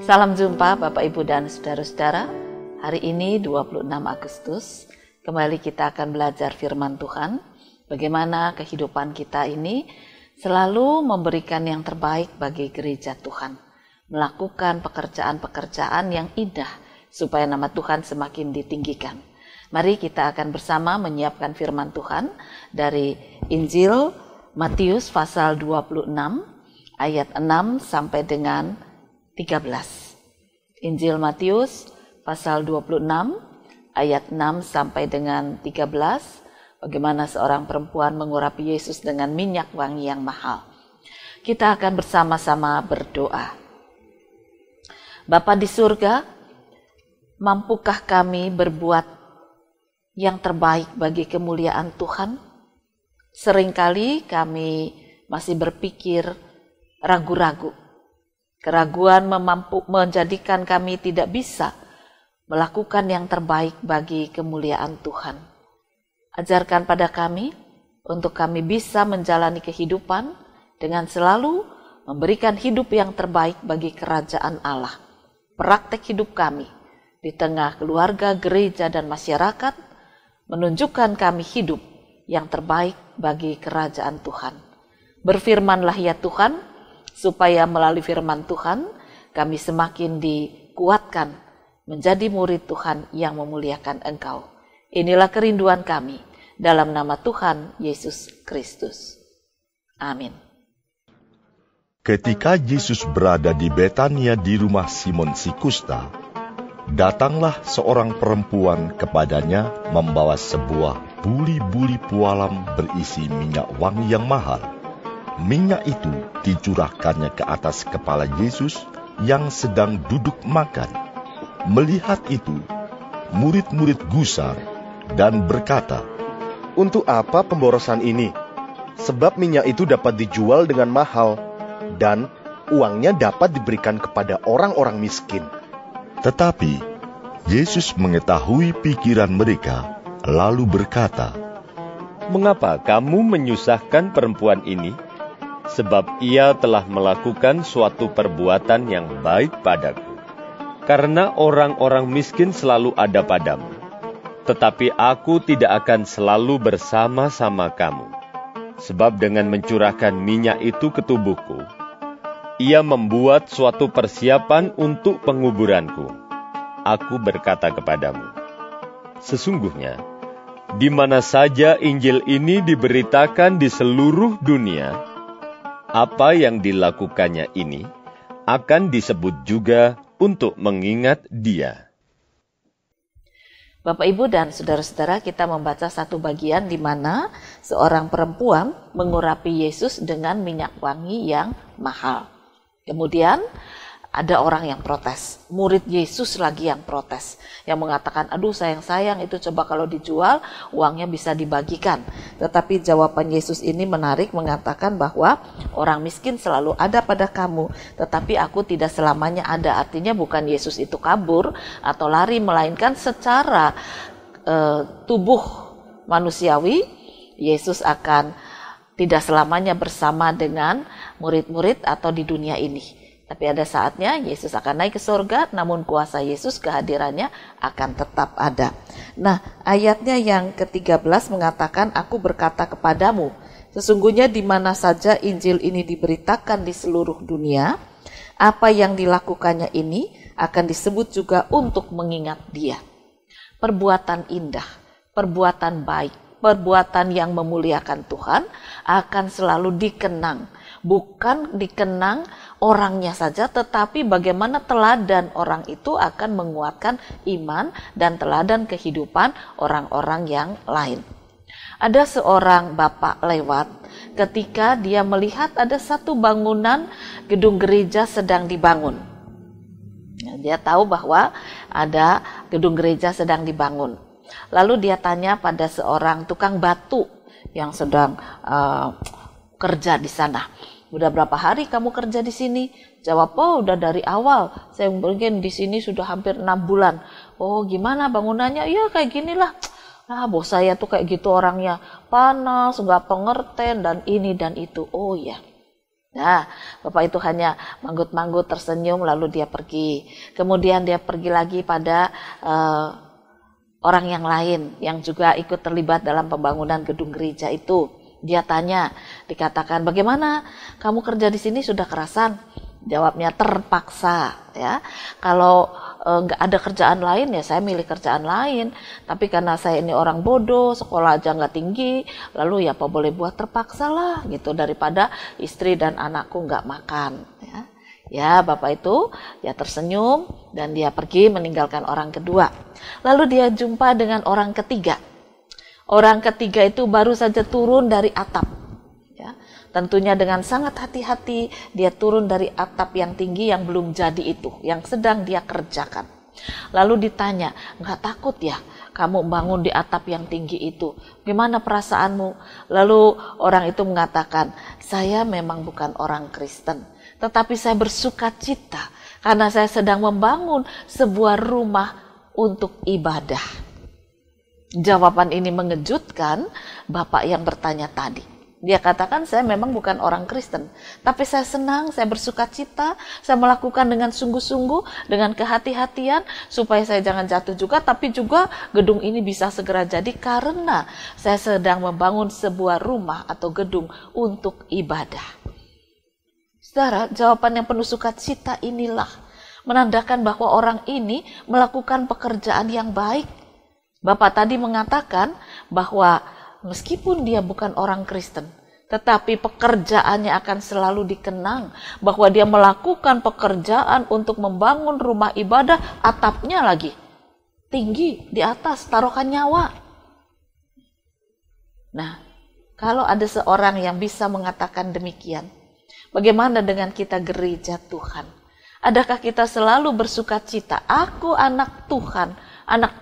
Salam jumpa Bapak Ibu dan Saudara-saudara. Hari ini 26 Agustus, kembali kita akan belajar firman Tuhan. Bagaimana kehidupan kita ini selalu memberikan yang terbaik bagi gereja Tuhan. Melakukan pekerjaan-pekerjaan yang indah supaya nama Tuhan semakin ditinggikan. Mari kita akan bersama menyiapkan firman Tuhan dari Injil Matius pasal 26 ayat 6 sampai dengan 13. Injil Matius pasal 26 ayat 6 sampai dengan 13. Bagaimana seorang perempuan mengurapi Yesus dengan minyak wangi yang mahal. Kita akan bersama-sama berdoa. Bapa di surga, mampukah kami berbuat yang terbaik bagi kemuliaan Tuhan? Seringkali kami masih berpikir ragu-ragu. Keraguan menjadikan kami tidak bisa melakukan yang terbaik bagi kemuliaan Tuhan. Ajarkan pada kami untuk kami bisa menjalani kehidupan dengan selalu memberikan hidup yang terbaik bagi kerajaan Allah. Praktek hidup kami di tengah keluarga, gereja, dan masyarakat menunjukkan kami hidup yang terbaik bagi kerajaan Tuhan. Berfirmanlah ya Tuhan, supaya melalui firman Tuhan kami semakin dikuatkan menjadi murid Tuhan yang memuliakan Engkau. Inilah kerinduan kami dalam nama Tuhan Yesus Kristus. Amin. Ketika Yesus berada di Betania di rumah Simon si Kusta, datanglah seorang perempuan kepadanya membawa sebuah buli-buli pualam berisi minyak wangi yang mahal. Minyak itu dicurahkannya ke atas kepala Yesus yang sedang duduk makan. Melihat itu, murid-murid gusar dan berkata, "Untuk apa pemborosan ini? Sebab minyak itu dapat dijual dengan mahal, dan uangnya dapat diberikan kepada orang-orang miskin." Tetapi Yesus mengetahui pikiran mereka, lalu berkata, "Mengapa kamu menyusahkan perempuan ini? Sebab ia telah melakukan suatu perbuatan yang baik padaku. Karena orang-orang miskin selalu ada padamu, tetapi aku tidak akan selalu bersama-sama kamu. Sebab dengan mencurahkan minyak itu ke tubuhku, ia membuat suatu persiapan untuk penguburanku. Aku berkata kepadamu, sesungguhnya, di mana saja Injil ini diberitakan di seluruh dunia, apa yang dilakukannya ini akan disebut juga untuk mengingat Dia." Bapak, Ibu, dan saudara-saudara, kita membaca satu bagian di mana seorang perempuan mengurapi Yesus dengan minyak wangi yang mahal. Kemudian ada orang yang protes, murid Yesus lagi yang protes, yang mengatakan, "Aduh sayang-sayang, itu coba kalau dijual uangnya bisa dibagikan." Tetapi jawaban Yesus ini menarik, mengatakan bahwa orang miskin selalu ada pada kamu, tetapi aku tidak selamanya ada. Artinya bukan Yesus itu kabur atau lari, melainkan secara tubuh manusiawi, Yesus akan tidak selamanya bersama dengan murid-murid atau di dunia ini. Tapi ada saatnya Yesus akan naik ke surga, namun kuasa Yesus, kehadirannya akan tetap ada. Nah, ayatnya yang ke-13 mengatakan, "Aku berkata kepadamu, sesungguhnya di mana saja Injil ini diberitakan di seluruh dunia, apa yang dilakukannya ini akan disebut juga untuk mengingat Dia." Perbuatan indah, perbuatan baik, perbuatan yang memuliakan Tuhan akan selalu dikenang. Bukan dikenang orangnya saja, tetapi bagaimana teladan orang itu akan menguatkan iman dan teladan kehidupan orang-orang yang lain. Ada seorang bapak lewat ketika dia melihat ada satu bangunan gedung gereja sedang dibangun. Dia tahu bahwa ada gedung gereja sedang dibangun. Lalu dia tanya pada seorang tukang batu yang sedang kerja di sana, "Udah berapa hari kamu kerja di sini?" Jawab, "Oh, udah dari awal. Saya mungkin di sini sudah hampir 6 bulan." "Oh, gimana bangunannya?" "Ya kayak ginilah. Bos saya tuh kayak gitu orangnya, panas, nggak pengertian dan ini dan itu." "Oh ya." Nah, bapak itu hanya manggut-manggut, tersenyum, lalu dia pergi. Kemudian dia pergi lagi pada orang yang lain yang juga ikut terlibat dalam pembangunan gedung gereja itu. Dia tanya, dikatakan, bagaimana kamu kerja di sini, sudah kerasan? Jawabnya, terpaksa ya. Kalau nggak ada kerjaan lain ya saya milih kerjaan lain. Tapi karena saya ini orang bodoh, sekolah aja nggak tinggi, lalu ya apa boleh buat, terpaksa lah gitu, daripada istri dan anakku nggak makan. Ya, bapak itu ya tersenyum dan dia pergi meninggalkan orang kedua. Lalu dia jumpa dengan orang ketiga. Orang ketiga itu baru saja turun dari atap. Tentunya dengan sangat hati-hati dia turun dari atap yang tinggi yang belum jadi itu, yang sedang dia kerjakan. Lalu ditanya, nggak takut ya kamu bangun di atap yang tinggi itu? Gimana perasaanmu? Lalu orang itu mengatakan, saya memang bukan orang Kristen, tetapi saya bersuka cita karena saya sedang membangun sebuah rumah untuk ibadah. Jawaban ini mengejutkan bapak yang bertanya tadi. Dia katakan, saya memang bukan orang Kristen, tapi saya senang, saya bersuka cita, saya melakukan dengan sungguh-sungguh, dengan kehati-hatian, supaya saya jangan jatuh juga, tapi juga gedung ini bisa segera jadi karena saya sedang membangun sebuah rumah atau gedung untuk ibadah. Saudara, jawaban yang penuh sukacita inilah menandakan bahwa orang ini melakukan pekerjaan yang baik. Bapak tadi mengatakan bahwa meskipun dia bukan orang Kristen, tetapi pekerjaannya akan selalu dikenang, bahwa dia melakukan pekerjaan untuk membangun rumah ibadah, atapnya lagi tinggi di atas, taruhkan nyawa. Nah, kalau ada seorang yang bisa mengatakan demikian, bagaimana dengan kita gereja Tuhan? Adakah kita selalu bersuka cita? Aku anak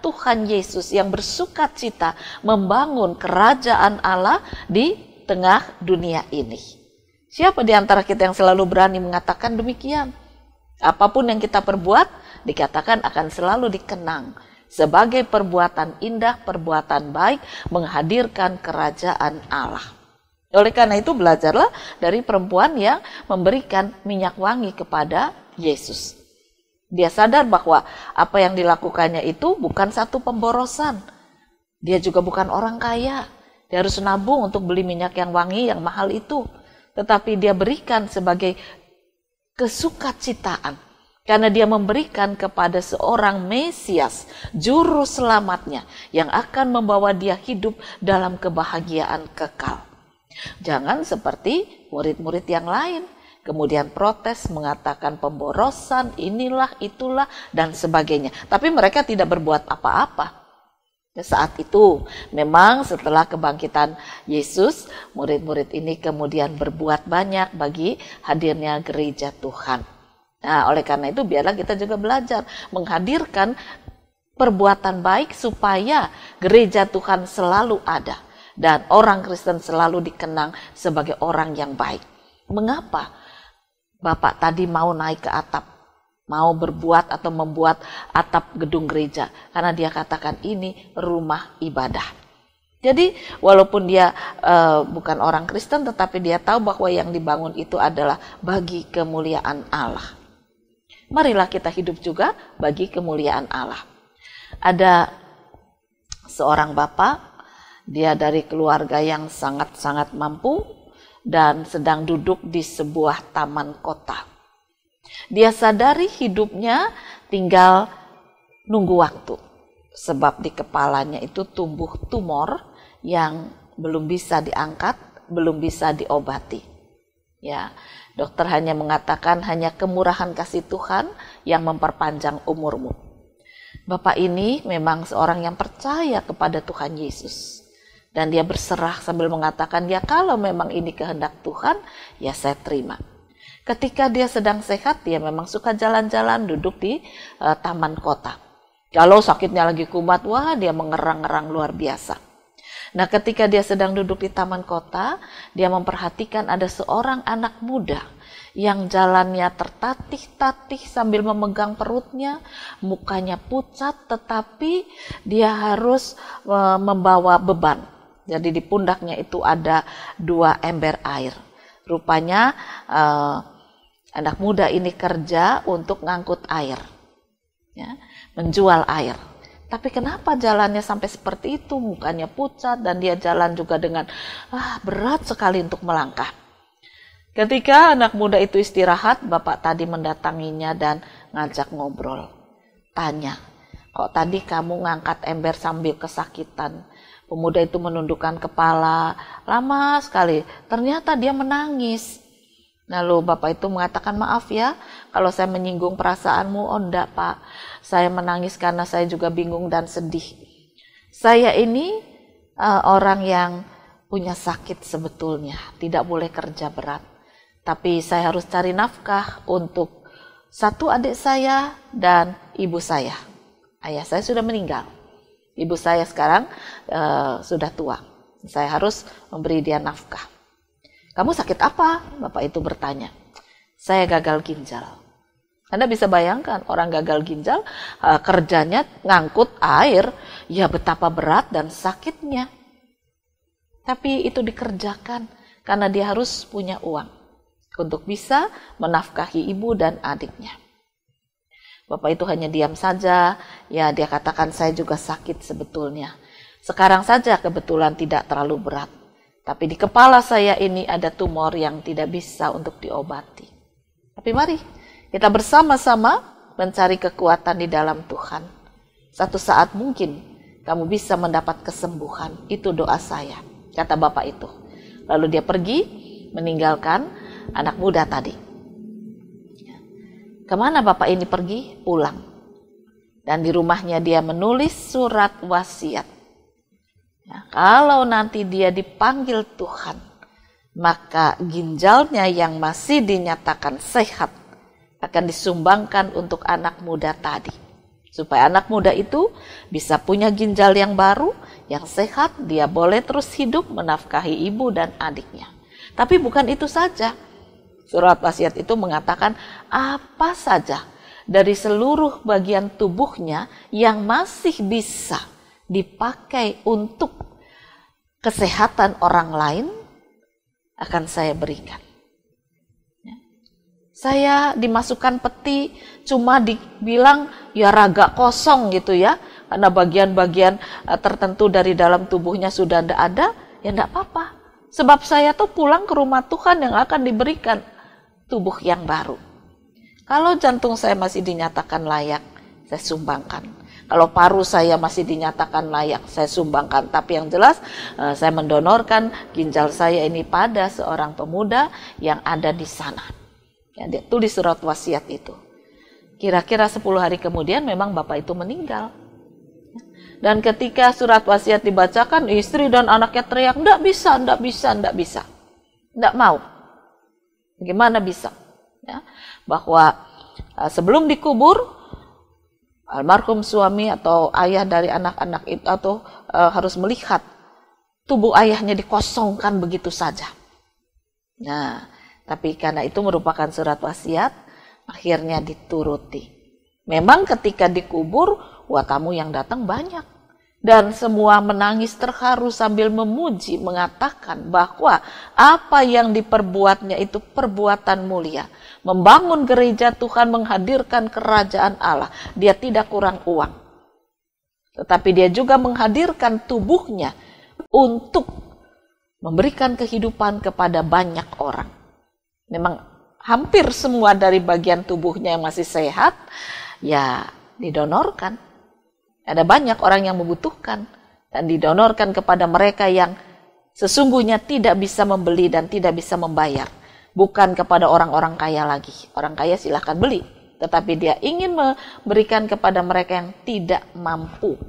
Tuhan Yesus yang bersuka cita membangun kerajaan Allah di tengah dunia ini. Siapa di antara kita yang selalu berani mengatakan demikian? Apapun yang kita perbuat, dikatakan akan selalu dikenang sebagai perbuatan indah, perbuatan baik, menghadirkan kerajaan Allah. Oleh karena itu belajarlah dari perempuan yang memberikan minyak wangi kepada Yesus. Dia sadar bahwa apa yang dilakukannya itu bukan satu pemborosan. Dia juga bukan orang kaya. Dia harus nabung untuk beli minyak yang wangi, yang mahal itu. Tetapi dia berikan sebagai kesukacitaan. Karena dia memberikan kepada seorang Mesias, juru selamatnya, yang akan membawa dia hidup dalam kebahagiaan kekal. Jangan seperti murid-murid yang lain. Kemudian protes, mengatakan pemborosan, inilah, itulah, dan sebagainya. Tapi mereka tidak berbuat apa-apa. Saat itu, memang setelah kebangkitan Yesus, murid-murid ini kemudian berbuat banyak bagi hadirnya gereja Tuhan. Nah, oleh karena itu biarlah kita juga belajar menghadirkan perbuatan baik supaya gereja Tuhan selalu ada. Dan orang Kristen selalu dikenang sebagai orang yang baik. Mengapa Bapak tadi mau naik ke atap, mau berbuat atau membuat atap gedung gereja? Karena dia katakan ini rumah ibadah. Jadi walaupun dia bukan orang Kristen, tetapi dia tahu bahwa yang dibangun itu adalah bagi kemuliaan Allah. Marilah kita hidup juga bagi kemuliaan Allah. Ada seorang bapak, dia dari keluarga yang sangat-sangat mampu, dan sedang duduk di sebuah taman kota. Dia sadari hidupnya tinggal nunggu waktu. Sebab di kepalanya itu tumbuh tumor yang belum bisa diangkat, belum bisa diobati. Ya, dokter hanya mengatakan hanya kemurahan kasih Tuhan yang memperpanjang umurmu. Bapak ini memang seorang yang percaya kepada Tuhan Yesus. Dan dia berserah sambil mengatakan, ya kalau memang ini kehendak Tuhan, ya saya terima. Ketika dia sedang sehat, dia memang suka jalan-jalan, duduk di taman kota. Kalau sakitnya lagi kumat, wah dia mengerang-ngerang luar biasa. Nah ketika dia sedang duduk di taman kota, dia memperhatikan ada seorang anak muda yang jalannya tertatih-tatih sambil memegang perutnya, mukanya pucat, tetapi dia harus membawa beban. Jadi di pundaknya itu ada 2 ember air. Rupanya anak muda ini kerja untuk ngangkut air, ya, menjual air. Tapi kenapa jalannya sampai seperti itu? Mukanya pucat dan dia jalan juga dengan berat sekali untuk melangkah. Ketika anak muda itu istirahat, bapak tadi mendatanginya dan ngajak ngobrol. Tanya, kok tadi kamu ngangkat ember sambil kesakitan? Pemuda itu menundukkan kepala, lama sekali. Ternyata dia menangis. Lalu bapak itu mengatakan, maaf ya kalau saya menyinggung perasaanmu. Oh enggak pak, saya menangis karena saya juga bingung dan sedih. Saya ini orang yang punya sakit sebetulnya, tidak boleh kerja berat. Tapi saya harus cari nafkah untuk satu adik saya dan ibu saya. Ayah saya sudah meninggal, ibu saya sekarang sudah tua. Saya harus memberi dia nafkah. Kamu sakit apa? Bapak itu bertanya. Saya gagal ginjal. Anda bisa bayangkan orang gagal ginjal kerjanya ngangkut air, ya betapa berat dan sakitnya. Tapi itu dikerjakan karena dia harus punya uang untuk bisa menafkahi ibu dan adiknya. Bapak itu hanya diam saja, ya dia katakan saya juga sakit sebetulnya. Sekarang saja kebetulan tidak terlalu berat. Tapi di kepala saya ini ada tumor yang tidak bisa untuk diobati. Tapi mari kita bersama-sama mencari kekuatan di dalam Tuhan. Satu saat mungkin kamu bisa mendapat kesembuhan. Itu doa saya, kata bapak itu. Lalu dia pergi meninggalkan anak muda tadi. Kemana bapak ini pergi? Pulang. Dan di rumahnya dia menulis surat wasiat. Ya, kalau nanti dia dipanggil Tuhan, maka ginjalnya yang masih dinyatakan sehat akan disumbangkan untuk anak muda tadi. Supaya anak muda itu bisa punya ginjal yang baru, yang sehat, dia boleh terus hidup menafkahi ibu dan adiknya. Tapi bukan itu saja. Surat wasiat itu mengatakan apa saja dari seluruh bagian tubuhnya yang masih bisa dipakai untuk kesehatan orang lain akan saya berikan. Ya. Saya dimasukkan peti cuma dibilang ya raga kosong gitu ya, karena bagian-bagian tertentu dari dalam tubuhnya sudah tidak ada, ya tidak apa-apa. Sebab saya tuh pulang ke rumah Tuhan yang akan diberikan tubuh yang baru. Kalau jantung saya masih dinyatakan layak, saya sumbangkan. Kalau paru saya masih dinyatakan layak, saya sumbangkan. Tapi yang jelas saya mendonorkan ginjal saya ini pada seorang pemuda yang ada di sana. Ya, dia tulis surat wasiat itu. Kira-kira 10 hari kemudian memang bapak itu meninggal. Dan ketika surat wasiat dibacakan, istri dan anaknya teriak, enggak bisa. Enggak mau. Bagaimana bisa? Ya, bahwa sebelum dikubur, almarhum suami atau ayah dari anak-anak itu atau harus melihat tubuh ayahnya dikosongkan begitu saja. Nah, tapi karena itu merupakan surat wasiat, akhirnya dituruti. Memang ketika dikubur, tamu yang datang banyak. Dan semua menangis terharu sambil memuji, mengatakan bahwa apa yang diperbuatnya itu perbuatan mulia. Membangun gereja Tuhan, menghadirkan kerajaan Allah. Dia tidak kurang uang. Tetapi dia juga menghadirkan tubuhnya untuk memberikan kehidupan kepada banyak orang. Memang hampir semua dari bagian tubuhnya yang masih sehat, ya didonorkan. Ada banyak orang yang membutuhkan dan didonorkan kepada mereka yang sesungguhnya tidak bisa membeli dan tidak bisa membayar. Bukan kepada orang-orang kaya lagi. Orang kaya silahkan beli. Tetapi dia ingin memberikan kepada mereka yang tidak mampu.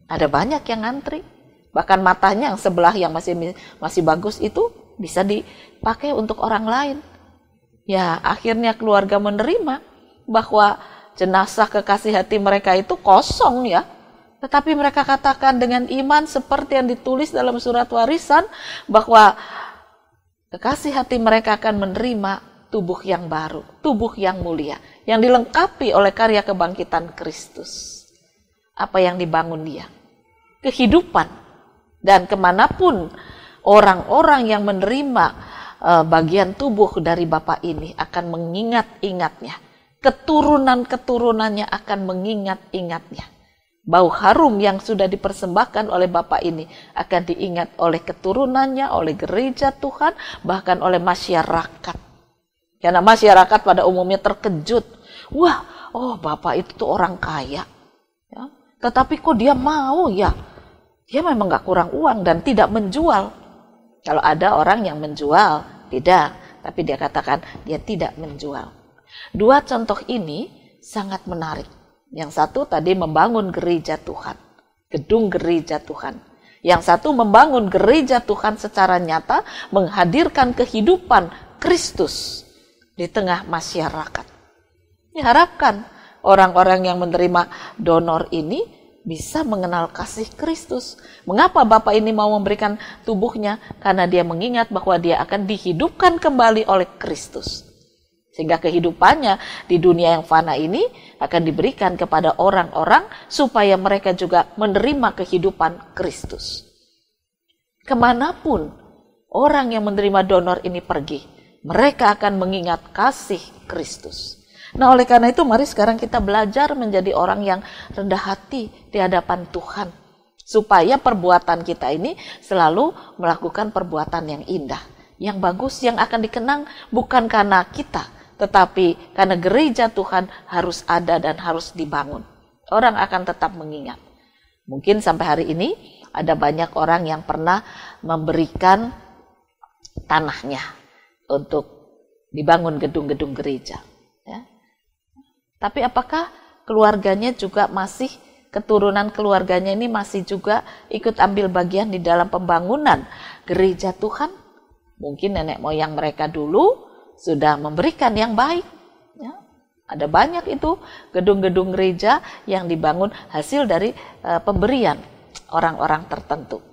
Ada banyak yang ngantri. Bahkan matanya yang sebelah yang masih bagus itu bisa dipakai untuk orang lain. Ya, akhirnya keluarga menerima bahwa jenazah kekasih hati mereka itu kosong ya. Tetapi mereka katakan dengan iman seperti yang ditulis dalam surat warisan bahwa kekasih hati mereka akan menerima tubuh yang baru, tubuh yang mulia, yang dilengkapi oleh karya kebangkitan Kristus. Apa yang dibangun dia? Kehidupan. Dan kemanapun orang-orang yang menerima bagian tubuh dari Bapa ini akan mengingat-ingatnya. Keturunan-keturunannya akan mengingat-ingatnya. Bau harum yang sudah dipersembahkan oleh Bapa ini akan diingat oleh keturunannya, oleh gereja Tuhan, bahkan oleh masyarakat. Karena masyarakat pada umumnya terkejut. Wah, Bapak itu tuh orang kaya. Ya. Tetapi kok dia mau ya? Dia memang gak kurang uang dan tidak menjual. Kalau ada orang yang menjual, tidak. Tapi dia katakan dia tidak menjual. Dua contoh ini sangat menarik. Yang satu tadi membangun gereja Tuhan. Gedung gereja Tuhan. Yang satu membangun gereja Tuhan secara nyata. Menghadirkan kehidupan Kristus di tengah masyarakat. Diharapkan orang-orang yang menerima donor ini bisa mengenal kasih Kristus. Mengapa Bapak ini mau memberikan tubuhnya? Karena dia mengingat bahwa dia akan dihidupkan kembali oleh Kristus. Sehingga kehidupannya di dunia yang fana ini akan diberikan kepada orang-orang supaya mereka juga menerima kehidupan Kristus. Kemanapun orang yang menerima donor ini pergi, mereka akan mengingat kasih Kristus. Nah, oleh karena itu mari sekarang kita belajar menjadi orang yang rendah hati di hadapan Tuhan. Supaya perbuatan kita ini selalu melakukan perbuatan yang indah, yang bagus, yang akan dikenang bukan karena kita, tetapi karena gereja Tuhan harus ada dan harus dibangun. Orang akan tetap mengingat. Mungkin sampai hari ini ada banyak orang yang pernah memberikan tanahnya untuk dibangun gedung-gedung gereja. Ya. Tapi apakah keluarganya juga masih, keturunan keluarganya ini masih juga ikut ambil bagian di dalam pembangunan gereja Tuhan? Mungkin nenek moyang mereka dulu sudah memberikan yang baik. Ya. Ada banyak itu gedung-gedung gereja yang dibangun hasil dari pemberian orang-orang tertentu.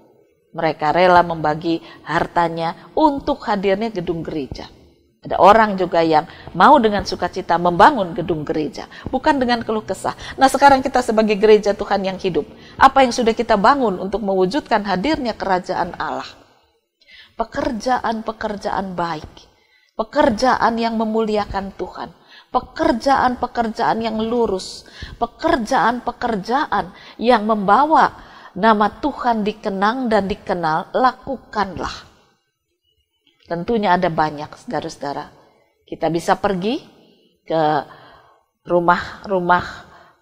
Mereka rela membagi hartanya untuk hadirnya gedung gereja. Ada orang juga yang mau dengan sukacita membangun gedung gereja, bukan dengan keluh kesah. Nah, sekarang kita sebagai gereja Tuhan yang hidup, apa yang sudah kita bangun untuk mewujudkan hadirnya kerajaan Allah? Pekerjaan-pekerjaan baik, pekerjaan yang memuliakan Tuhan, pekerjaan-pekerjaan yang lurus, pekerjaan-pekerjaan yang membawa nama Tuhan dikenang dan dikenal, lakukanlah. Tentunya ada banyak, saudara-saudara. Kita bisa pergi ke rumah-rumah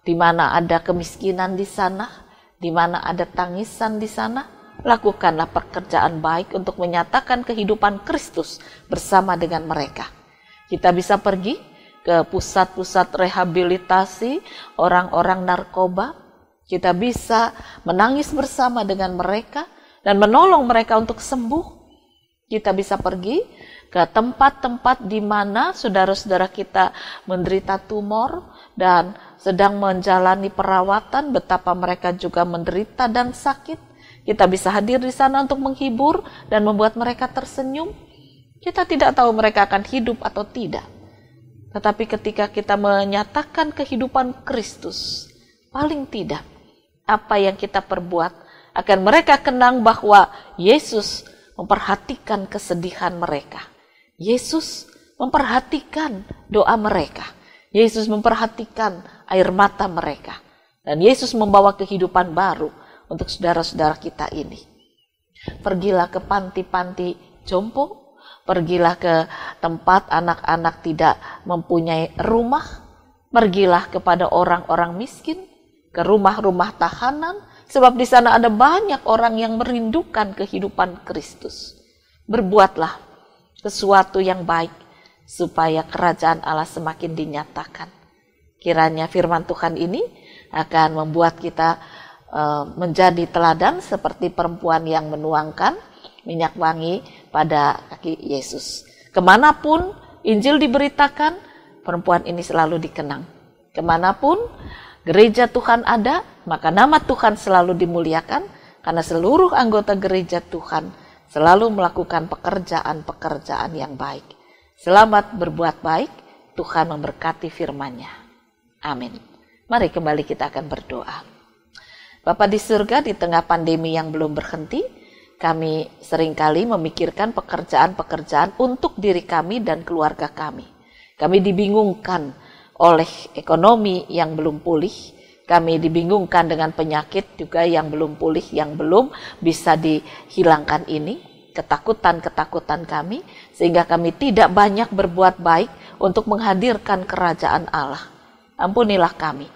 di mana ada kemiskinan di sana, di mana ada tangisan di sana. Lakukanlah pekerjaan baik untuk menyatakan kehidupan Kristus bersama dengan mereka. Kita bisa pergi ke pusat-pusat rehabilitasi orang-orang narkoba. Kita bisa menangis bersama dengan mereka dan menolong mereka untuk sembuh. Kita bisa pergi ke tempat-tempat di mana saudara-saudara kita menderita tumor dan sedang menjalani perawatan, betapa mereka juga menderita dan sakit. Kita bisa hadir di sana untuk menghibur dan membuat mereka tersenyum. Kita tidak tahu mereka akan hidup atau tidak. Tetapi ketika kita menyatakan kehidupan Kristus, paling tidak apa yang kita perbuat akan mereka kenang bahwa Yesus memperhatikan kesedihan mereka. Yesus memperhatikan doa mereka. Yesus memperhatikan air mata mereka. Dan Yesus membawa kehidupan baru untuk saudara-saudara kita ini. Pergilah ke panti-panti jompo. Pergilah ke tempat anak-anak tidak mempunyai rumah. Pergilah kepada orang-orang miskin. Ke rumah-rumah tahanan. Sebab di sana ada banyak orang yang merindukan kehidupan Kristus. Berbuatlah sesuatu yang baik supaya kerajaan Allah semakin dinyatakan. Kiranya firman Tuhan ini akan membuat kita menjadi teladan seperti perempuan yang menuangkan minyak wangi pada kaki Yesus. Kemanapun Injil diberitakan, perempuan ini selalu dikenang. Kemanapun gereja Tuhan ada, maka nama Tuhan selalu dimuliakan karena seluruh anggota gereja Tuhan selalu melakukan pekerjaan-pekerjaan yang baik. Selamat berbuat baik, Tuhan memberkati firman-Nya. Amin. Mari kembali kita akan berdoa. Bapa di surga, di tengah pandemi yang belum berhenti, Kami seringkali memikirkan pekerjaan-pekerjaan untuk diri kami dan keluarga kami. Kami dibingungkan oleh ekonomi yang belum pulih. Kami dibingungkan dengan penyakit juga yang belum pulih, yang belum bisa dihilangkan ini. Ketakutan-ketakutan kami, sehingga kami tidak banyak berbuat baik untuk menghadirkan kerajaan Allah. Ampunilah kami.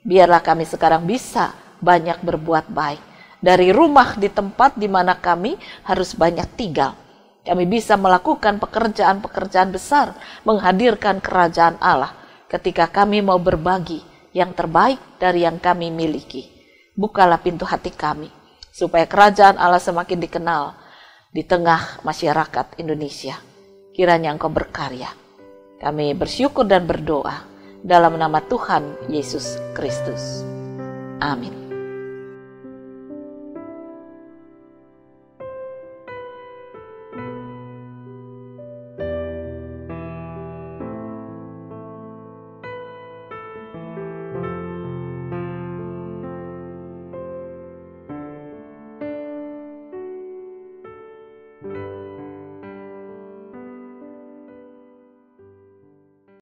Biarlah kami sekarang bisa banyak berbuat baik. Dari rumah di tempat di mana kami harus banyak tinggal. Kami bisa melakukan pekerjaan-pekerjaan besar, menghadirkan kerajaan Allah ketika kami mau berbagi yang terbaik dari yang kami miliki. Bukalah pintu hati kami, supaya kerajaan Allah semakin dikenal di tengah masyarakat Indonesia. Kiranya Engkau berkarya. Kami bersyukur dan berdoa dalam nama Tuhan Yesus Kristus. Amin.